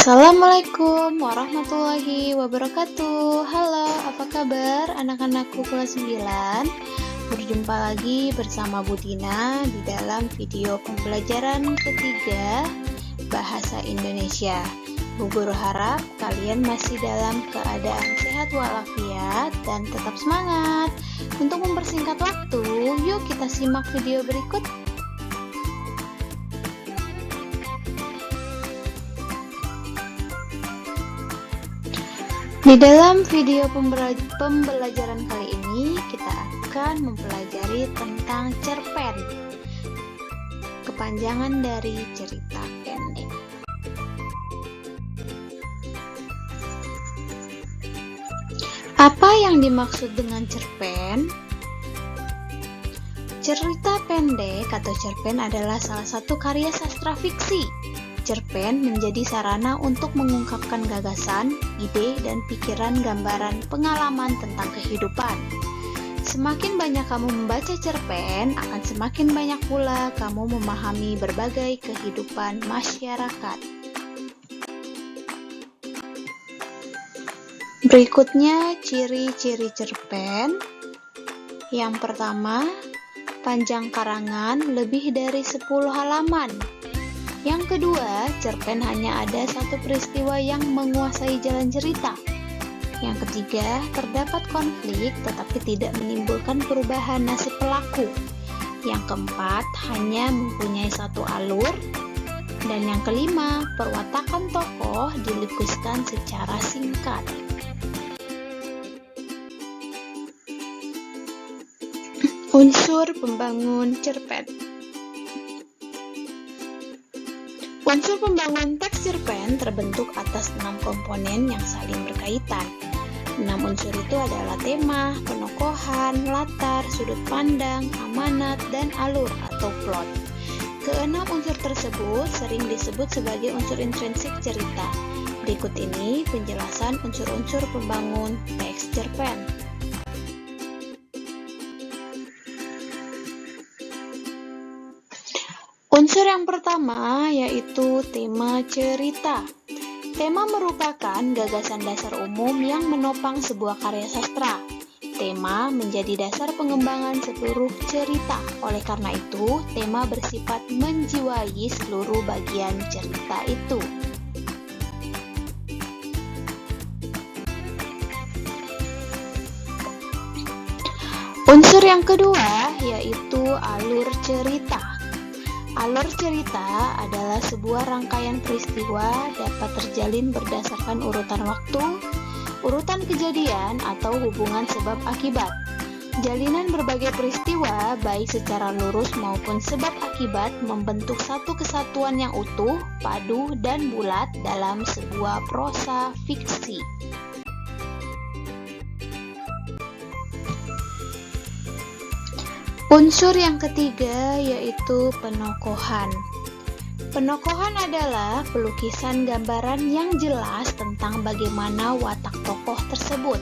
Assalamualaikum warahmatullahi wabarakatuh. Halo, apa kabar anak-anakku kelas 9? Berjumpa lagi bersama Bu Tina di dalam video pembelajaran ketiga Bahasa Indonesia. Bu Guru harap kalian masih dalam keadaan sehat walafiat dan tetap semangat. Untuk mempersingkat waktu, yuk kita simak video berikut. Di dalam video pembelajaran kali ini, kita akan mempelajari tentang cerpen, kepanjangan dari cerita pendek. Apa yang dimaksud dengan cerpen? Cerita pendek atau cerpen adalah salah satu karya sastra fiksi. Cerpen menjadi sarana untuk mengungkapkan gagasan, ide, dan pikiran gambaran pengalaman tentang kehidupan. Semakin banyak kamu membaca cerpen, akan semakin banyak pula kamu memahami berbagai kehidupan masyarakat. Berikutnya ciri-ciri cerpen. Yang pertama, panjang karangan lebih dari 10 halaman. Yang kedua, cerpen hanya ada satu peristiwa yang menguasai jalan cerita. Yang ketiga, terdapat konflik tetapi tidak menimbulkan perubahan nasib pelaku. Yang keempat, hanya mempunyai satu alur. Dan yang kelima, perwatakan tokoh dilukiskan secara singkat. Unsur pembangun cerpen. Unsur pembangun teks cerpen terbentuk atas 6 komponen yang saling berkaitan. 6 unsur itu adalah tema, penokohan, latar, sudut pandang, amanat, dan alur atau plot. Keenam unsur tersebut sering disebut sebagai unsur intrinsik cerita. Berikut ini penjelasan unsur-unsur pembangun teks cerpen. Unsur yang pertama yaitu tema cerita. Tema merupakan gagasan dasar umum yang menopang sebuah karya sastra. Tema menjadi dasar pengembangan seluruh cerita. Oleh karena itu, tema bersifat menjiwai seluruh bagian cerita itu. Unsur yang kedua yaitu alur cerita. Alur cerita adalah sebuah rangkaian peristiwa dapat terjalin berdasarkan urutan waktu, urutan kejadian, atau hubungan sebab akibat. Jalinan berbagai peristiwa, baik secara lurus maupun sebab akibat, membentuk satu kesatuan yang utuh, padu, dan bulat dalam sebuah prosa fiksi. Unsur yang ketiga yaitu penokohan. Penokohan adalah pelukisan gambaran yang jelas tentang bagaimana watak tokoh tersebut.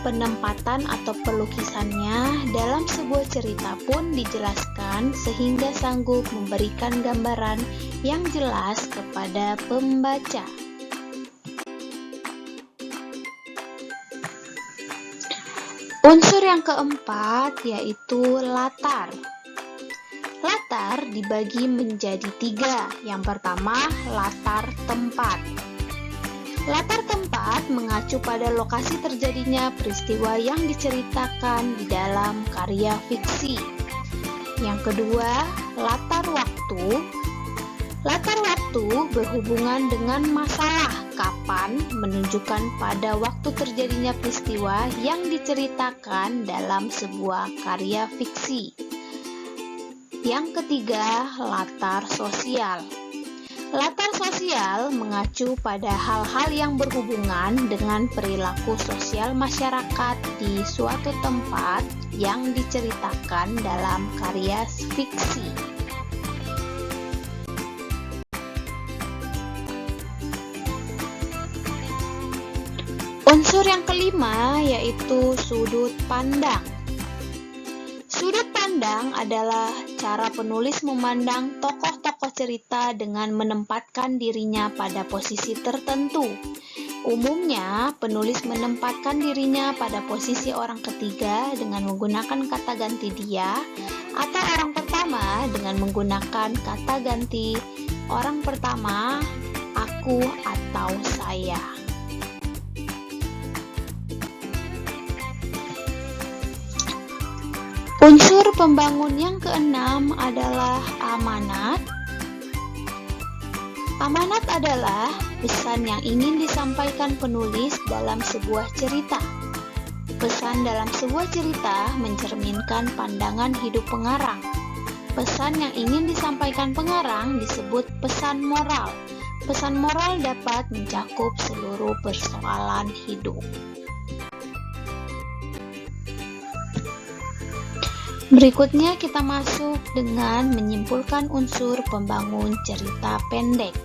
Penempatan atau pelukisannya dalam sebuah cerita pun dijelaskan sehingga sanggup memberikan gambaran yang jelas kepada pembaca. Unsur yang keempat yaitu latar. Latar dibagi menjadi 3. Yang pertama, latar tempat. Latar tempat mengacu pada lokasi terjadinya peristiwa yang diceritakan di dalam karya fiksi. Yang kedua, latar waktu. Latar waktu berhubungan dengan masalah kapan, menunjukkan pada waktu terjadinya peristiwa yang diceritakan dalam sebuah karya fiksi. Yang ketiga, latar sosial. Latar sosial mengacu pada hal-hal yang berhubungan dengan perilaku sosial masyarakat di suatu tempat yang diceritakan dalam karya fiksi. Unsur yang kelima yaitu sudut pandang. Sudut pandang memandang adalah cara penulis memandang tokoh-tokoh cerita dengan menempatkan dirinya pada posisi tertentu. Umumnya, penulis menempatkan dirinya pada posisi orang ketiga dengan menggunakan kata ganti dia, atau orang pertama dengan menggunakan kata ganti orang pertama, aku, atau saya. Unsur pembangun yang keenam adalah amanat. Amanat adalah pesan yang ingin disampaikan penulis dalam sebuah cerita. Pesan dalam sebuah cerita mencerminkan pandangan hidup pengarang. Pesan yang ingin disampaikan pengarang disebut pesan moral. Pesan moral dapat mencakup seluruh persoalan hidup. Berikutnya kita masuk dengan menyimpulkan unsur pembangun cerita pendek.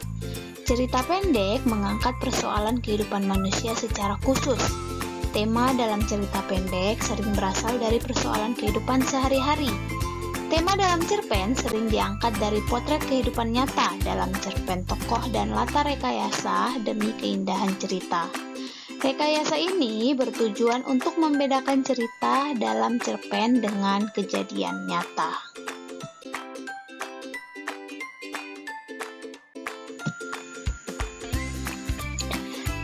Cerita pendek mengangkat persoalan kehidupan manusia secara khusus. Tema dalam cerita pendek sering berasal dari persoalan kehidupan sehari-hari. Tema dalam cerpen sering diangkat dari potret kehidupan nyata dalam cerpen tokoh dan latar rekayasa demi keindahan cerita. Rekayasa ini bertujuan untuk membedakan cerita dalam cerpen dengan kejadian nyata.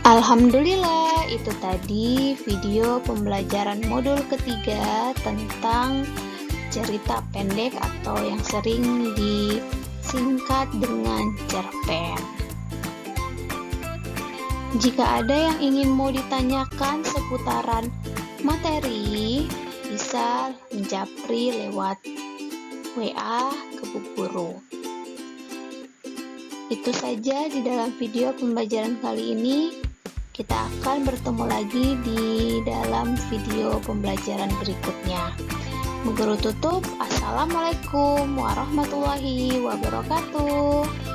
Alhamdulillah, itu tadi video pembelajaran modul ketiga tentang cerita pendek atau yang sering disingkat dengan cerpen. Jika ada yang ingin mau ditanyakan seputaran materi, bisa menjapri lewat WA ke Bu Guru. Itu saja di dalam video pembelajaran kali ini. Kita akan bertemu lagi di dalam video pembelajaran berikutnya. Bu Guru tutup. Assalamualaikum warahmatullahi wabarakatuh.